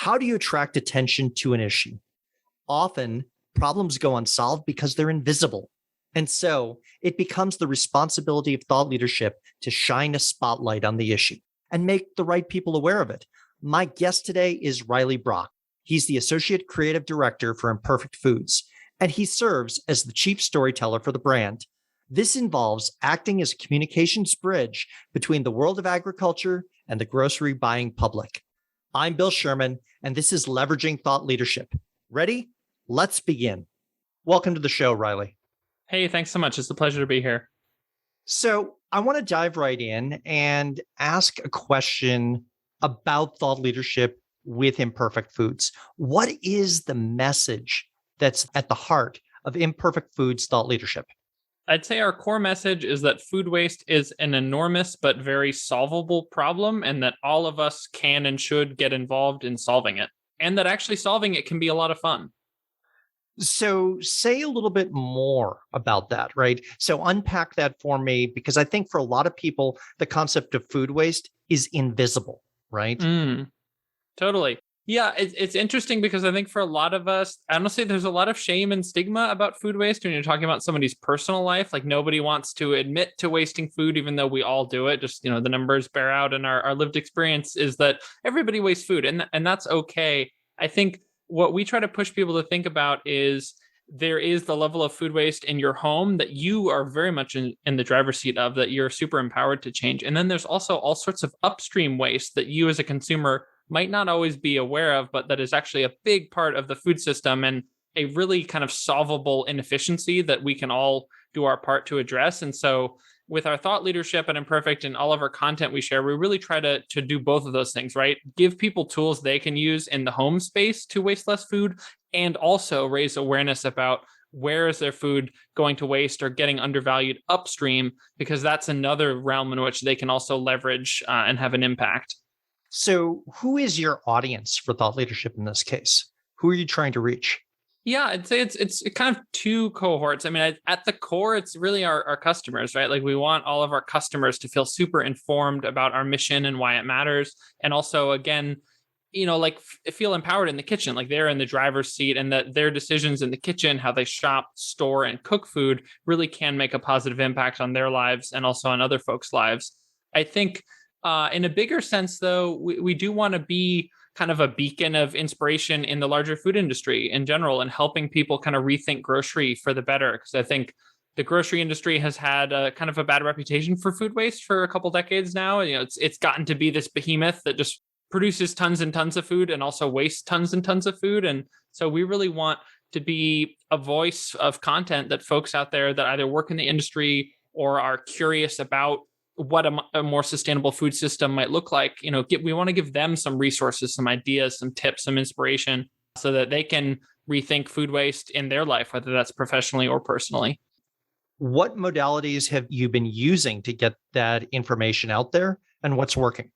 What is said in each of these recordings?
How do you attract attention to an issue? Often, problems go unsolved because they're invisible. And so it becomes the responsibility of thought leadership to shine a spotlight on the issue and make the right people aware of it. My guest today is Reilly. He's the Associate Creative Director for Imperfect Foods, and he serves as the Chief Storyteller for the brand. This involves acting as a communications bridge between the world of agriculture and the grocery buying public. I'm Bill Sherman, and this is Leveraging Thought Leadership. Ready? Let's begin. Welcome to the show, Reilly. Hey, thanks so much. It's a pleasure to be here. So I want to dive right in and ask a question about thought leadership with Imperfect Foods. What is the message that's at the heart of Imperfect Foods thought leadership? I'd say our core message is that food waste is an enormous but very solvable problem, and that all of us can and should get involved in solving it. And that actually solving it can be a lot of fun. So say a little bit more about that, right? So unpack that for me, because I think for a lot of people, the concept of food waste is invisible, right? Totally. Yeah, it's interesting because I think for a lot of us, honestly, there's a lot of shame and stigma about food waste when you're talking about somebody's personal life. Like nobody wants to admit to wasting food, even though we all do it. Just, the numbers bear out, and our lived experience is that everybody wastes food, and that's okay. I think what we try to push people to think about is there is the level of food waste in your home that you are very much in the driver's seat of, that you're super empowered to change. And then there's also all sorts of upstream waste that you as a consumer might not always be aware of, but that is actually a big part of the food system and a really kind of solvable inefficiency that we can all do our part to address. And so with our thought leadership at Imperfect and all of our content we share, we really try to do both of those things, right? Give people tools they can use in the home space to waste less food, and also raise awareness about where is their food going to waste or getting undervalued upstream, because that's another realm in which they can also leverage and have an impact. So who is your audience for thought leadership in this case? Who are you trying to reach? Yeah, I'd say it's kind of two cohorts. I mean, at the core, it's really our customers, right? Like we want all of our customers to feel super informed about our mission and why it matters. And also, again, feel empowered in the kitchen, like they're in the driver's seat, and that their decisions in the kitchen, how they shop, store, and cook food really can make a positive impact on their lives and also on other folks' lives. I think in a bigger sense, though, we do want to be kind of a beacon of inspiration in the larger food industry in general, and helping people kind of rethink grocery for the better. Because I think the grocery industry has had a kind of a bad reputation for food waste for a couple decades now. It's gotten to be this behemoth that just produces tons and tons of food and also wastes tons and tons of food. And so we really want to be a voice of content that folks out there that either work in the industry or are curious about what a more sustainable food system might look like. We want to give them some resources, some ideas, some tips, some inspiration, so that they can rethink food waste in their life, whether that's professionally or personally. What modalities have you been using to get that information out there, and what's working?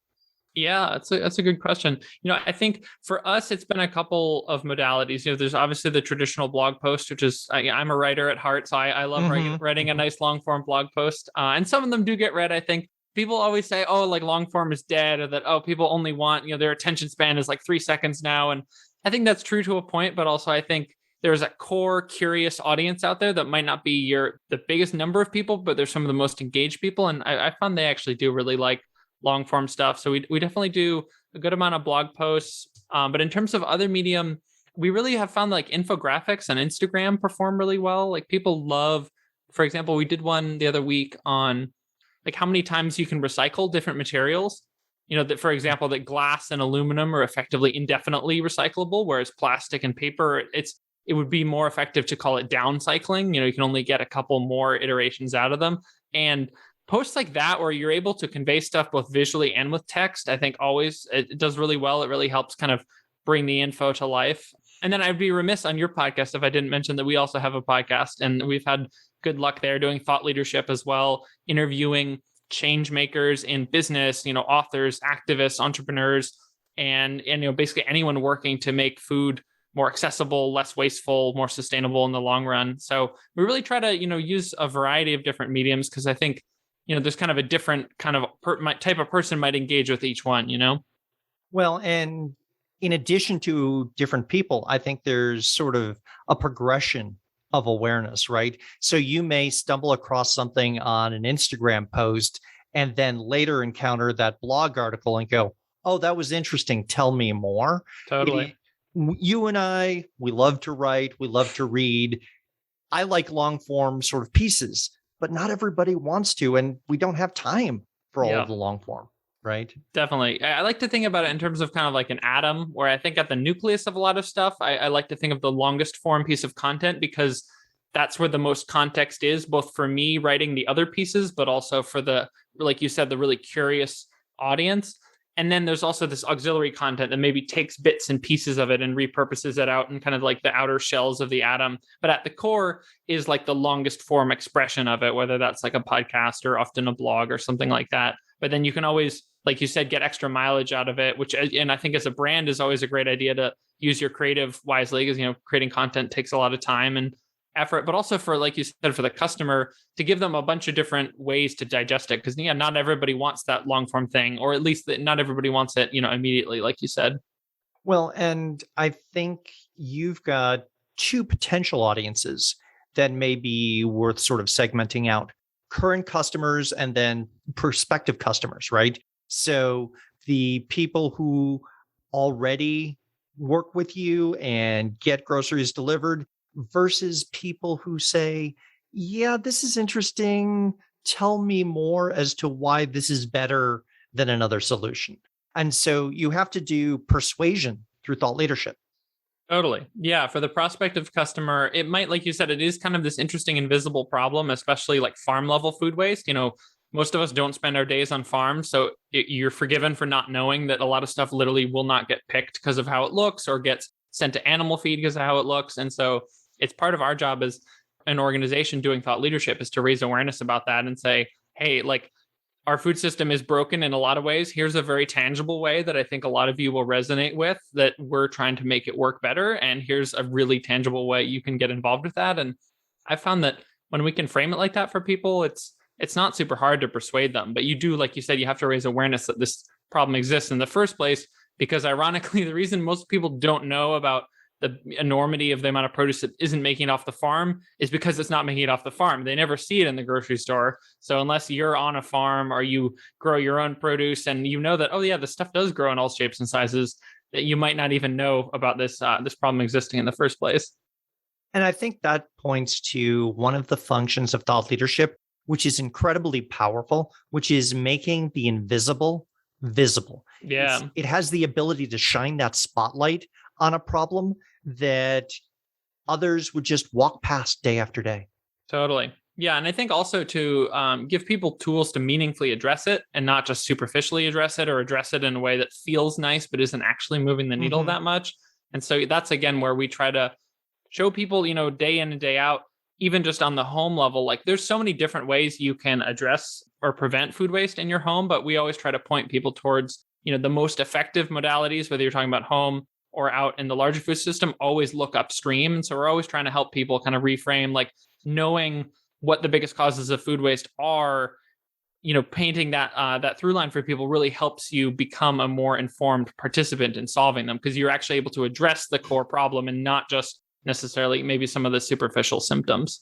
Yeah, that's a good question. I think for us, it's been a couple of modalities. There's obviously the traditional blog post, which is, I'm a writer at heart, so I love writing a nice long form blog post. And some of them do get read. I think people always say, oh, like long form is dead, or that, oh, people only want, their attention span is like 3 seconds now. And I think that's true to a point, but also I think there's a core curious audience out there that might not be the biggest number of people, but they're some of the most engaged people. And I found they actually do really like long form stuff. So we definitely do a good amount of blog posts. But in terms of other medium, we really have found like infographics on Instagram perform really well. Like people love, for example, we did one the other week on like how many times you can recycle different materials. That, for example, that glass and aluminum are effectively indefinitely recyclable, whereas plastic and paper, it would be more effective to call it downcycling. You can only get a couple more iterations out of them. And posts like that, where you're able to convey stuff both visually and with text, I think always it does really well. It really helps kind of bring the info to life. And then I'd be remiss on your podcast if I didn't mention that we also have a podcast, and we've had good luck there doing thought leadership as well, interviewing change makers in business, authors, activists, entrepreneurs, and basically anyone working to make food more accessible, less wasteful, more sustainable in the long run. So we really try to, use a variety of different mediums, because I think there's kind of a different kind of type of person might engage with each one, Well, and in addition to different people, I think there's sort of a progression of awareness, right? So you may stumble across something on an Instagram post and then later encounter that blog article and go, oh, that was interesting. Tell me more. Totally. You and I, we love to write, we love to read. I like long form sort of pieces, but not everybody wants to. And we don't have time for all of Yeah. the long form, right? Definitely. I like to think about it in terms of kind of like an atom, where I think at the nucleus of a lot of stuff, I like to think of the longest form piece of content because that's where the most context is, both for me writing the other pieces, but also for the, like you said, the really curious audience. And then there's also this auxiliary content that maybe takes bits and pieces of it and repurposes it out in kind of like the outer shells of the atom. But at the core is like the longest form expression of it, whether that's like a podcast or often a blog or something like that. But then you can always, like you said, get extra mileage out of it, which, and I think as a brand is always a great idea to use your creative wisely, because, creating content takes a lot of time and effort, but also for, like you said, for the customer to give them a bunch of different ways to digest it. Because not everybody wants that long form thing, or at least that not everybody wants it, immediately, like you said. Well, and I think you've got two potential audiences that may be worth sort of segmenting out: current customers and then prospective customers, right? So the people who already work with you and get groceries delivered versus people who say, yeah, this is interesting. Tell me more as to why this is better than another solution. And so you have to do persuasion through thought leadership. Totally. Yeah. For the prospective customer, it might, like you said, it is kind of this interesting invisible problem, especially like farm level food waste. Most of us don't spend our days on farms. So you're forgiven for not knowing that a lot of stuff literally will not get picked because of how it looks or gets sent to animal feed because of how it looks. And so it's part of our job as an organization doing thought leadership is to raise awareness about that and say, hey, like, our food system is broken in a lot of ways. Here's a very tangible way that I think a lot of you will resonate with, that we're trying to make it work better. And here's a really tangible way you can get involved with that. And I found that when we can frame it like that for people, it's not super hard to persuade them. But you do, like you said, you have to raise awareness that this problem exists in the first place, because ironically, the reason most people don't know about the enormity of the amount of produce that isn't making it off the farm is because it's not making it off the farm. They never see it in the grocery store. So unless you're on a farm or you grow your own produce and you know that, oh yeah, the stuff does grow in all shapes and sizes, that you might not even know about this problem existing in the first place. And I think that points to one of the functions of thought leadership, which is incredibly powerful, which is making the invisible visible. Yeah. It has the ability to shine that spotlight on a problem that others would just walk past day after day. Totally. Yeah. And I think also to give people tools to meaningfully address it and not just superficially address it, or address it in a way that feels nice, but isn't actually moving the needle that much. And so that's, again, where we try to show people, day in and day out, even just on the home level, like there's so many different ways you can address or prevent food waste in your home. But we always try to point people towards, the most effective modalities, whether you're talking about home or out in the larger food system, always look upstream. And so we're always trying to help people kind of reframe, like knowing what the biggest causes of food waste are, painting that through line for people really helps you become a more informed participant in solving them, because you're actually able to address the core problem and not just necessarily maybe some of the superficial symptoms.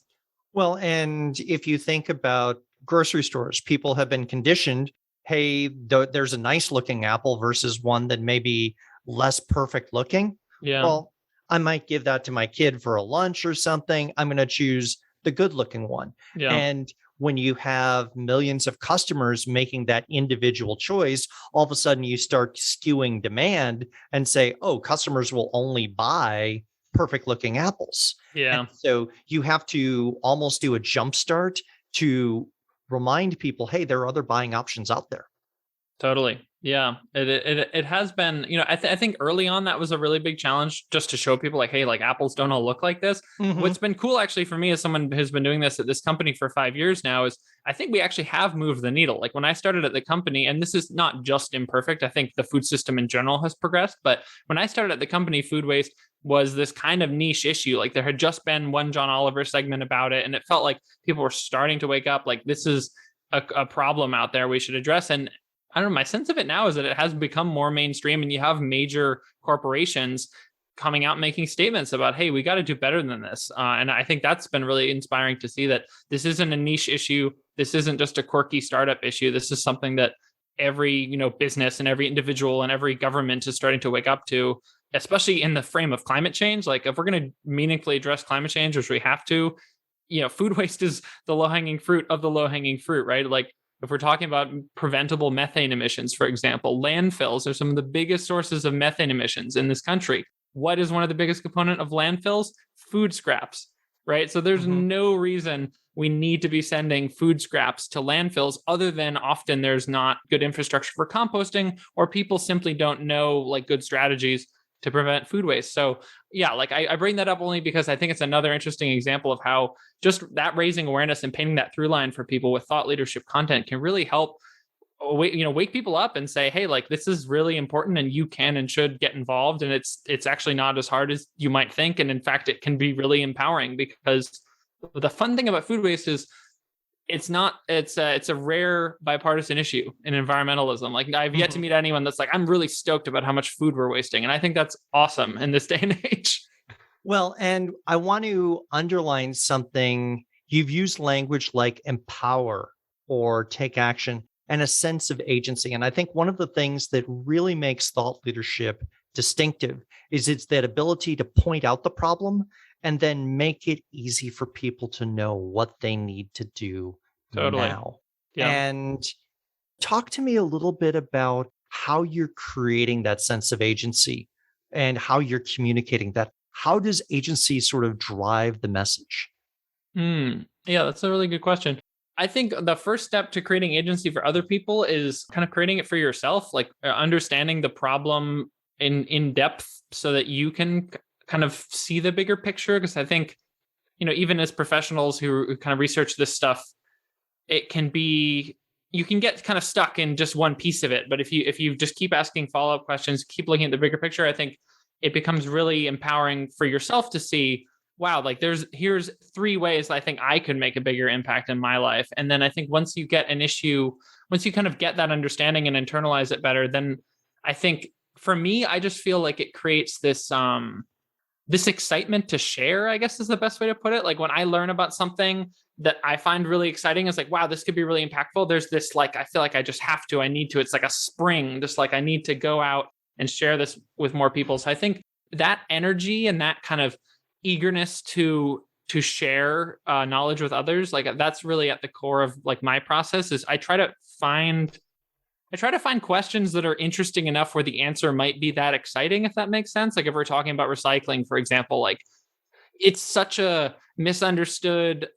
Well, and if you think about grocery stores, people have been conditioned, hey, there's a nice looking apple versus one that may be less perfect looking. Yeah. Well, I might give that to my kid for a lunch or something. I'm going to choose the good looking one. Yeah. And when you have millions of customers making that individual choice, all of a sudden you start skewing demand and say, oh, customers will only buy perfect looking apples. Yeah. And so you have to almost do a jump start to remind people, hey, there are other buying options out there. Totally. Yeah, it has been, I think early on that was a really big challenge, just to show people like, hey, like apples don't all look like this. What's been cool actually for me as someone who's been doing this at this company for 5 years now is I think we actually have moved the needle. Like when I started at the company, and this is not just Imperfect, I think the food system in general has progressed. But when I started at the company, food waste was this kind of niche issue. Like there had just been one John Oliver segment about it, and it felt like people were starting to wake up, like this is a problem out there we should address. And I don't know. My sense of it now is that it has become more mainstream, and you have major corporations coming out and making statements about, hey, we got to do better than this. And I think that's been really inspiring to see that this isn't a niche issue. This isn't just a quirky startup issue. This is something that every, business and every individual and every government is starting to wake up to, especially in the frame of climate change. Like, if we're going to meaningfully address climate change, which we have to, food waste is the low-hanging fruit of the low-hanging fruit, right? Like, if we're talking about preventable methane emissions, for example, landfills are some of the biggest sources of methane emissions in this country. What is one of the biggest component of landfills? Food scraps, right? So there's no reason we need to be sending food scraps to landfills, other than often there's not good infrastructure for composting, or people simply don't know like good strategies to prevent food waste. So yeah, like I bring that up only because I think it's another interesting example of how just that raising awareness and painting that through line for people with thought leadership content can really help wake people up and say, hey, like, this is really important and you can and should get involved. And it's actually not as hard as you might think. And in fact, it can be really empowering, because the fun thing about food waste is it's a rare bipartisan issue in environmentalism. Like, I've yet to meet anyone that's like, I'm really stoked about how much food we're wasting. And I think that's awesome in this day and age. Well, and I want to underline something. You've used language like empower or take action and a sense of agency. And I think one of the things that really makes thought leadership distinctive is it's that ability to point out the problem and then make it easy for people to know what they need to do Totally. now. Yeah. And talk to me a little bit about how you're creating that sense of agency and how you're communicating that. How does agency sort of drive the message? Yeah, that's a really good question. I think the first step to creating agency for other people is kind of creating it for yourself, like understanding the problem in depth so that you can kind of see the bigger picture. Because I think, even as professionals who kind of research this stuff, it can be, you can get kind of stuck in just one piece of it. But if you just keep asking follow-up questions, keep looking at the bigger picture, I think it becomes really empowering for yourself to see, wow, like here's 3 ways I think I could make a bigger impact in my life. And then I think once you get an issue, once you kind of get that understanding and internalize it better, then I think for me, I just feel like it creates this excitement to share, I guess is the best way to put it. Like, when I learn about something that I find really exciting, it's like, wow, this could be really impactful. There's this, like, I feel like I just have to, I need to, it's like a spring, just like I need to go out and share this with more people. So I think that energy and that kind of eagerness to share knowledge with others, like, that's really at the core of like my process. Is I try to find questions that are interesting enough where the answer might be that exciting, if that makes sense. Like, if we're talking about recycling, for example, like, it's such a misunderstood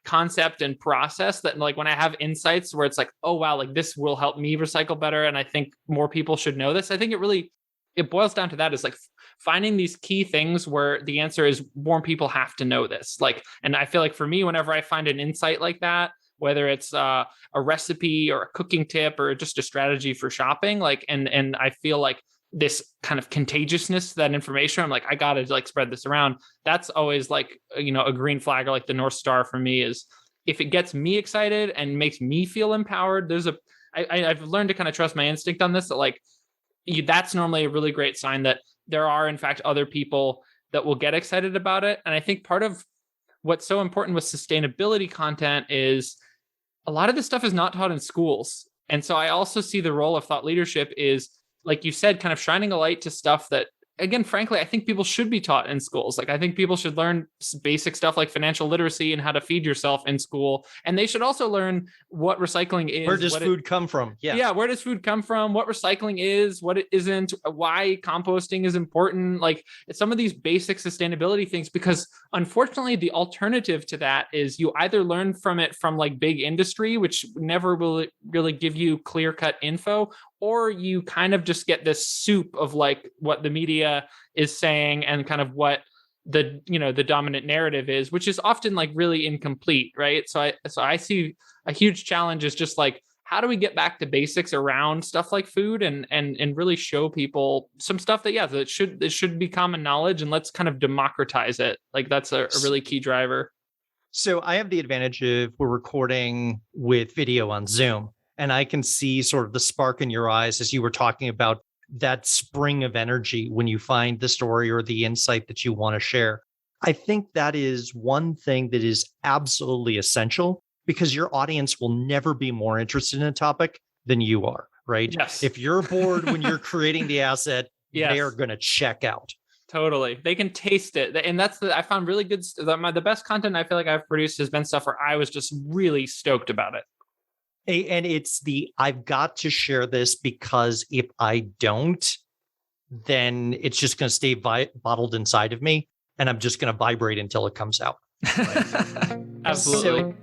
concept and process that, like, when I have insights where it's like, oh wow, like, this will help me recycle better, and I think more people should know this. I think it boils down to that, is like finding these key things where the answer is more people have to know this. Like, and I feel like for me, whenever I find an insight like that, whether it's a recipe or a cooking tip or just a strategy for shopping, like, and I feel like this kind of contagiousness, that information, I'm like, I gotta like spread this around. That's always like, a green flag, or like the North Star for me, is if it gets me excited and makes me feel empowered, I've learned to kind of trust my instinct on this, that like, that's normally a really great sign that there are in fact other people that will get excited about it. And I think part of what's so important with sustainability content is a lot of this stuff is not taught in schools. And so I also see the role of thought leadership is, like you said, kind of shining a light to stuff that, again, frankly, I think people should be taught in schools. Like, I think people should learn basic stuff like financial literacy and how to feed yourself in school. And they should also learn what recycling is. Where does food come from? Yeah. Where does food come from? What recycling is, what it isn't, why composting is important. Like, it's some of these basic sustainability things, because unfortunately, the alternative to that is you either learn from it from like big industry, which never will really give you clear cut info, or you kind of just get this soup of like what the media is saying and kind of what the dominant narrative is, which is often like really incomplete, right? So I see a huge challenge is just like, how do we get back to basics around stuff like food and really show people some stuff that it should be common knowledge, and let's kind of democratize it. Like, that's a really key driver. So I have the advantage of we're recording with video on Zoom. And I can see sort of the spark in your eyes as you were talking about that spring of energy when you find the story or the insight that you want to share. I think that is one thing that is absolutely essential because your audience will never be more interested in a topic than you are, right? Yes. If you're bored when you're creating the asset, Yes. they're going to check out. Totally. They can taste it. And that's I found really good. The best content I feel like I've produced has been stuff where I was just really stoked about it. And it's I've got to share this because if I don't, then it's just going to stay bottled inside of me. And I'm just going to vibrate until it comes out. Right? Absolutely.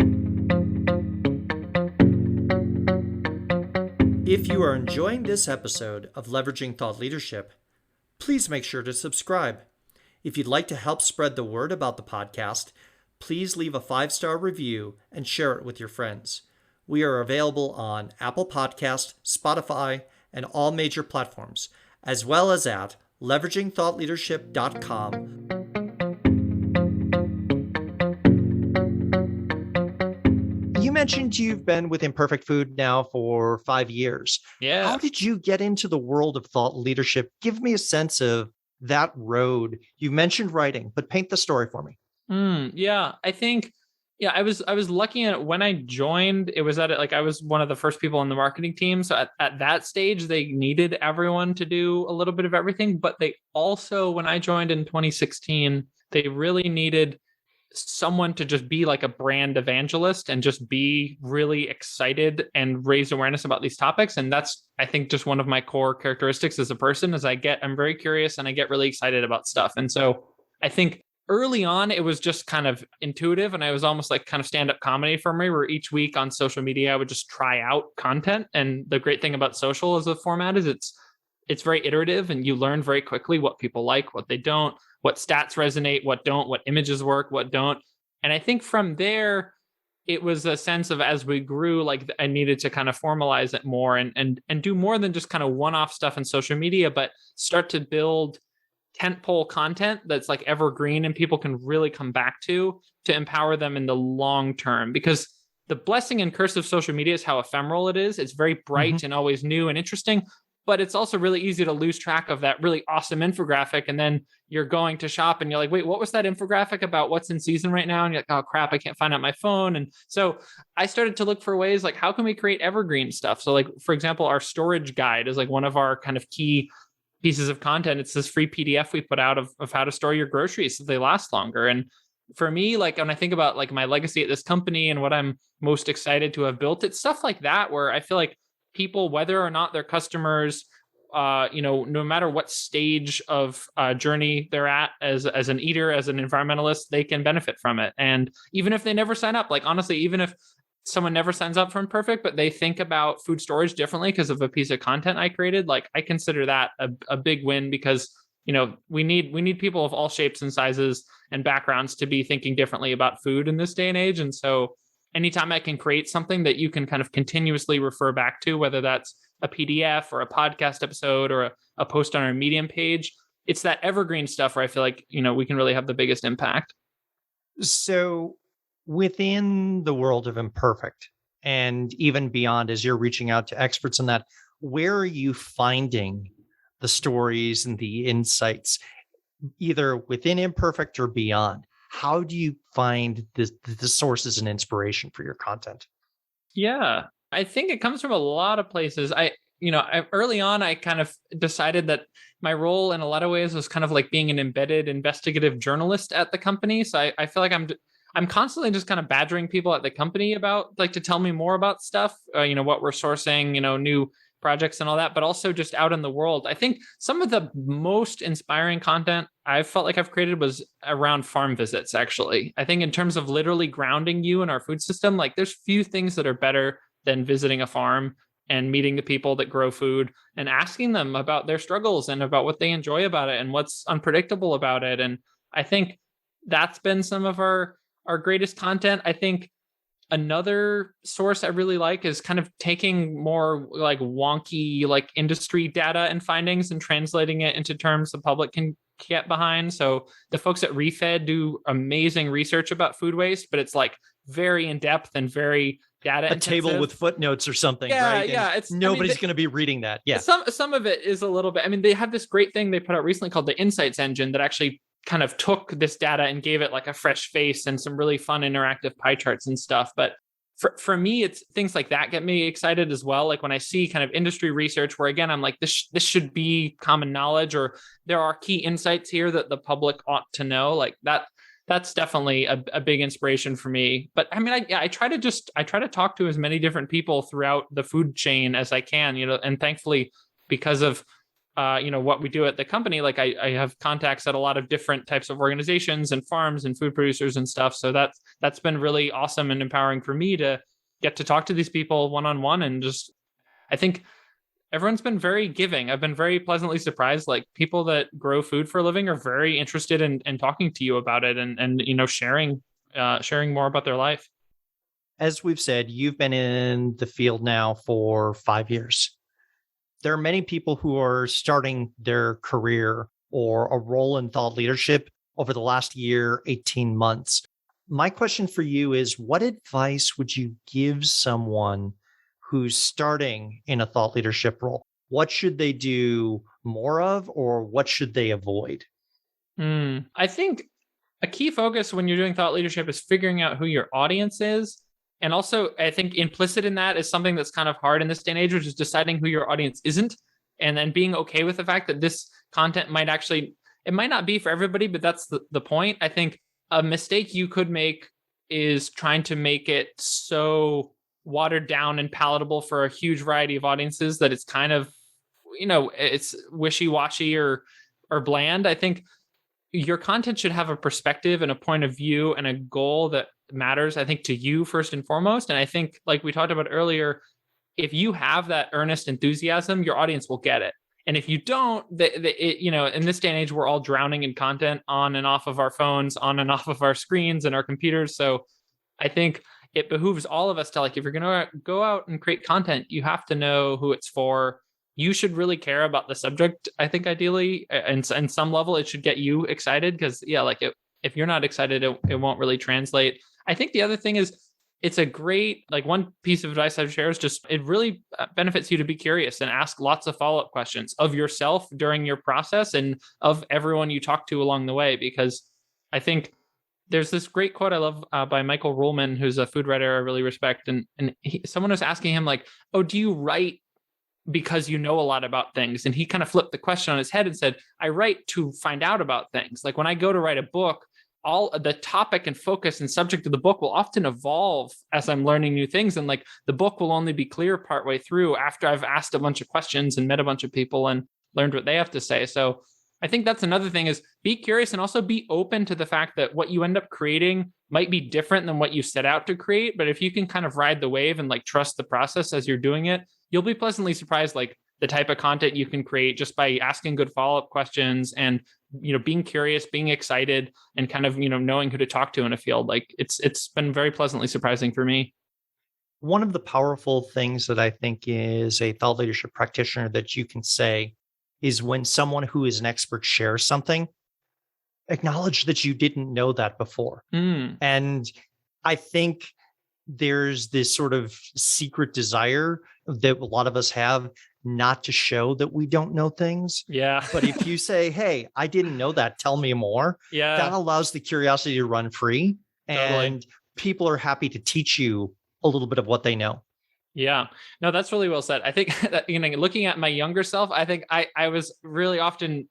If you are enjoying this episode of Leveraging Thought Leadership, please make sure to subscribe. If you'd like to help spread the word about the podcast, please leave a 5-star review and share it with your friends. We are available on Apple Podcast, Spotify, and all major platforms, as well as at leveragingthoughtleadership.com. You mentioned you've been with Imperfect Food now for 5 years. Yeah. How did you get into the world of thought leadership? Give me a sense of that road. You mentioned writing, but paint the story for me. Yeah, I think, I was lucky in it when I joined. It was I was one of the first people on the marketing team. So at that stage, they needed everyone to do a little bit of everything. But they also, when I joined in 2016, they really needed someone to just be like a brand evangelist and just be really excited and raise awareness about these topics. And that's, I think, just one of my core characteristics as a person is I'm very curious and I get really excited about stuff. And so I think early on, it was just kind of intuitive and I was almost like kind of stand-up comedy for me, where each week on social media, I would just try out content. And the great thing about social as a format is it's very iterative and you learn very quickly what people like, what they don't, what stats resonate, what don't, what images work, what don't. And I think from there, it was a sense of as we grew, like I needed to kind of formalize it more and do more than just kind of one-off stuff in social media, but start to build tentpole content that's like evergreen and people can really come back to empower them in the long term. Because the blessing and curse of social media is how ephemeral it is. It's very bright and always new and interesting, but it's also really easy to lose track of that really awesome infographic. And then you're going to shop and you're like, wait, what was that infographic about? What's in season right now? And you're like, oh crap, I can't find it on my phone. And so I started to look for ways like, how can we create evergreen stuff? So like, for example, our storage guide is like one of our kind of key pieces of content. It's this free PDF we put out of how to store your groceries so they last longer. And for me, like when I think about like my legacy at this company and what I'm most excited to have built, it's stuff like that, where I feel like people, whether or not they're customers, no matter what stage of journey they're at as an eater, as an environmentalist, they can benefit from it. And even if they never sign up, like honestly, even if someone never signs up for Imperfect, but they think about food storage differently because of a piece of content I created, like I consider that a big win, because we need people of all shapes and sizes and backgrounds to be thinking differently about food in this day and age. And so anytime I can create something that you can kind of continuously refer back to, whether that's a PDF or a podcast episode or a post on our Medium page, it's that evergreen stuff where I feel like, we can really have the biggest impact. So within the world of Imperfect and even beyond, as you're reaching out to experts in that, where are you finding the stories and the insights, either within Imperfect or beyond? How do you find the sources and inspiration for your content? Yeah, I think it comes from a lot of places. Early on, I kind of decided that my role in a lot of ways was kind of like being an embedded investigative journalist at the company. So I feel like I'm constantly just kind of badgering people at the company about like to tell me more about stuff, what we're sourcing, new projects and all that, but also just out in the world. I think some of the most inspiring content I felt like I've created was around farm visits, actually. I think in terms of literally grounding you in our food system, like there's few things that are better than visiting a farm and meeting the people that grow food and asking them about their struggles and about what they enjoy about it and what's unpredictable about it. And I think that's been some of our greatest content. I think another source I really like is kind of taking more like wonky like industry data and findings and translating it into terms the public can get behind. So the folks at Refed do amazing research about food waste, but it's like very in depth and very data A table with intensive. footnotes or something, Yeah, right? And yeah. It's, I mean, nobody's going to be reading that. Yeah. some of it is a little bit. I mean, they have this great thing they put out recently called the Insights engine that actually kind of took this data and gave it like a fresh face and some really fun interactive pie charts and stuff. But for me, it's things like that get me excited as well. Like when I see kind of industry research where, again, I'm like, this should be common knowledge, or there are key insights here that the public ought to know. Like that's definitely a big inspiration for me. But I mean, I try to talk to as many different people throughout the food chain as I can, and thankfully, because of what we do at the company, like I have contacts at a lot of different types of organizations and farms and food producers and stuff. So that's been really awesome and empowering for me to get to talk to these people one-on-one. And just, I think everyone's been very giving. I've been very pleasantly surprised. Like people that grow food for a living are very interested in talking to you about it and sharing more about their life. As we've said, you've been in the field now for 5 years. There are many people who are starting their career or a role in thought leadership over the last year, 18 months. My question for you is, what advice would you give someone who's starting in a thought leadership role? What should they do more of, or what should they avoid? I think a key focus when you're doing thought leadership is figuring out who your audience is. And also, I think implicit in that is something that's kind of hard in this day and age, which is deciding who your audience isn't, and then being okay with the fact that this content it might not be for everybody, but that's the point. I think a mistake you could make is trying to make it so watered down and palatable for a huge variety of audiences that it's kind of, it's wishy-washy or bland. I think your content should have a perspective and a point of view and a goal that matters, I think, to you first and foremost. And I think, like we talked about earlier, if you have that earnest enthusiasm, your audience will get it. And if you don't, in this day and age, we're all drowning in content on and off of our phones, on and off of our screens and our computers. So I think it behooves all of us to, like, if you're going to go out and create content, you have to know who it's for. You should really care about the subject. I think ideally, and some level, it should get you excited because, yeah, like if you're not excited, it won't really translate. I think the other thing is, it's a great, like, one piece of advice I've shared is just, it really benefits you to be curious and ask lots of follow-up questions of yourself during your process and of everyone you talk to along the way. Because I think there's this great quote I love by Michael Ruhlman, who's a food writer I really respect. And someone was asking him, like, oh, do you write because you know a lot about things? And he kind of flipped the question on his head and said, I write to find out about things. Like when I go to write a book, all the topic and focus and subject of the book will often evolve as I'm learning new things. And like the book will only be clear partway through after I've asked a bunch of questions and met a bunch of people and learned what they have to say. So I think that's another thing, is be curious and also be open to the fact that what you end up creating might be different than what you set out to create. But if you can kind of ride the wave and like trust the process as you're doing it, you'll be pleasantly surprised, like the type of content you can create just by asking good follow-up questions and, being curious, being excited, and kind of, knowing who to talk to in a field. Like it's been very pleasantly surprising for me. One of the powerful things that I think is a thought leadership practitioner that you can say is, when someone who is an expert shares something, acknowledge that you didn't know that before. And I think there's this sort of secret desire that a lot of us have not to show that we don't know things. Yeah. But if you say, hey, I didn't know that, tell me more. Yeah. That allows the curiosity to run free. Totally. And people are happy to teach you a little bit of what they know. Yeah, no, that's really well said. I think that, looking at my younger self, I think I was really often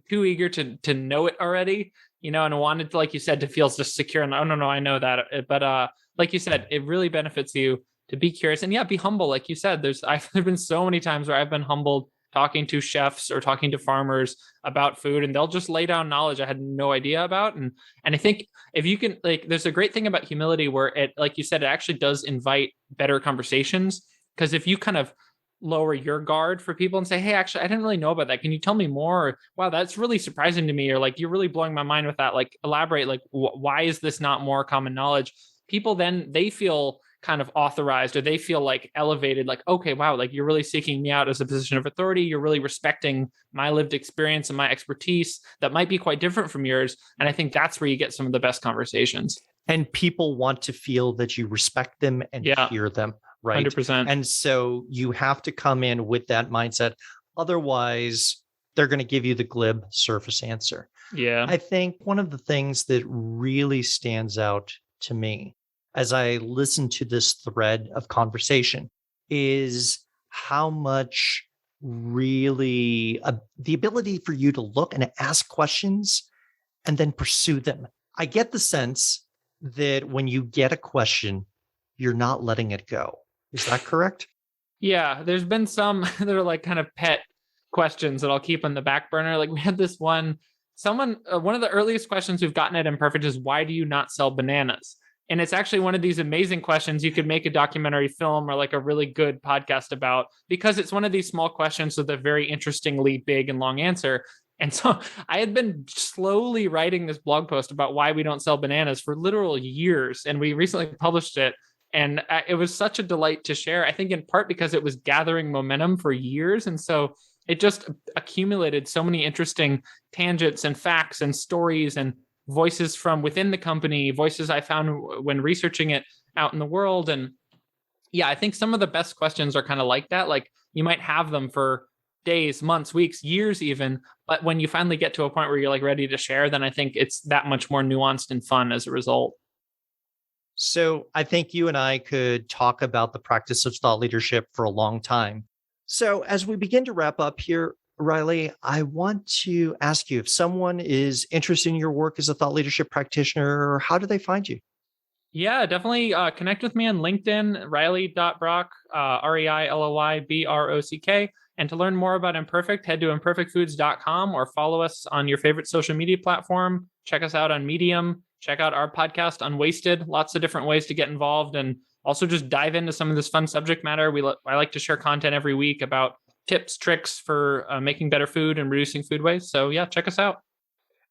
too eager to know it already, and wanted to, like you said, to feel just secure. And oh, no, I know that. But like you said, it really benefits you to be curious and, yeah, be humble. Like you said, there's been so many times where I've been humbled talking to chefs or talking to farmers about food, and they'll just lay down knowledge I had no idea about. And I think if you can, like, there's a great thing about humility where it, like you said, it actually does invite better conversations. Because if you kind of lower your guard for people and say, hey, actually, I didn't really know about that, can you tell me more? Or, wow, that's really surprising to me. Or like, you're really blowing my mind with that. Like, elaborate, like, why is this not more common knowledge? People then, they feel kind of authorized, or they feel like elevated, like, okay, wow, like you're really seeking me out as a position of authority. You're really respecting my lived experience and my expertise that might be quite different from yours. And I think that's where you get some of the best conversations. And people want to feel that you respect them and Yeah, hear them, right? 100%. And so you have to come in with that mindset. Otherwise, they're going to give you the glib surface answer. Yeah. I think one of the things that really stands out to me as I listen to this thread of conversation is how much really the ability for you to look and ask questions and then pursue them. I get the sense that when you get a question, you're not letting it go. Is that correct? Yeah, there's been some that are like kind of pet questions that I'll keep on the back burner. Like we had this one of the earliest questions we've gotten at Imperfect is why do you not sell bananas? And it's actually one of these amazing questions you could make a documentary film or like a really good podcast about because it's one of these small questions with a very interestingly big and long answer. And so I had been slowly writing this blog post about why we don't sell bananas for literal years. And we recently published it. And it was such a delight to share, I think in part because it was gathering momentum for years. And so it just accumulated so many interesting tangents and facts and stories and voices from within the company, voices I found when researching it out in the world. And yeah, I think some of the best questions are kind of like that. Like you might have them for days, months, weeks, years, even. But when you finally get to a point where you're like ready to share, then I think it's that much more nuanced and fun as a result. So I think you and I could talk about the practice of thought leadership for a long time. So as we begin to wrap up here, Reilly, I want to ask you if someone is interested in your work as a thought leadership practitioner, how do they find you? Yeah, definitely connect with me on LinkedIn, Reilly.Brock, ReillyBrock. And to learn more about Imperfect, head to imperfectfoods.com or follow us on your favorite social media platform. Check us out on Medium. Check out our podcast, Unwasted. Lots of different ways to get involved and also just dive into some of this fun subject matter. I like to share content every week about tips, tricks for making better food and reducing food waste. So yeah, check us out.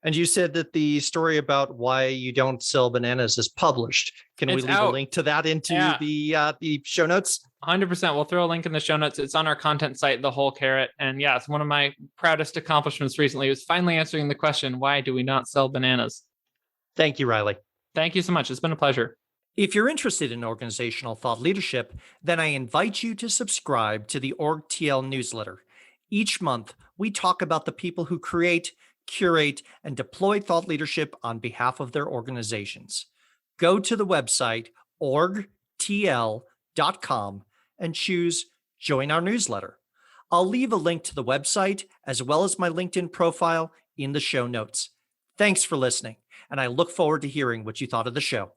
And you said that the story about why you don't sell bananas is published. Can we It's leave a out. link to that into Yeah. the show notes? 100%. We'll throw a link in the show notes. It's on our content site, The Whole Carrot. And yeah, it's one of my proudest accomplishments recently was finally answering the question, why do we not sell bananas? Thank you, Reilly. Thank you so much. It's been a pleasure. If you're interested in organizational thought leadership, then I invite you to subscribe to the OrgTL newsletter. Each month, we talk about the people who create, curate, and deploy thought leadership on behalf of their organizations. Go to the website orgtl.com and choose Join Our Newsletter. I'll leave a link to the website as well as my LinkedIn profile in the show notes. Thanks for listening, and I look forward to hearing what you thought of the show.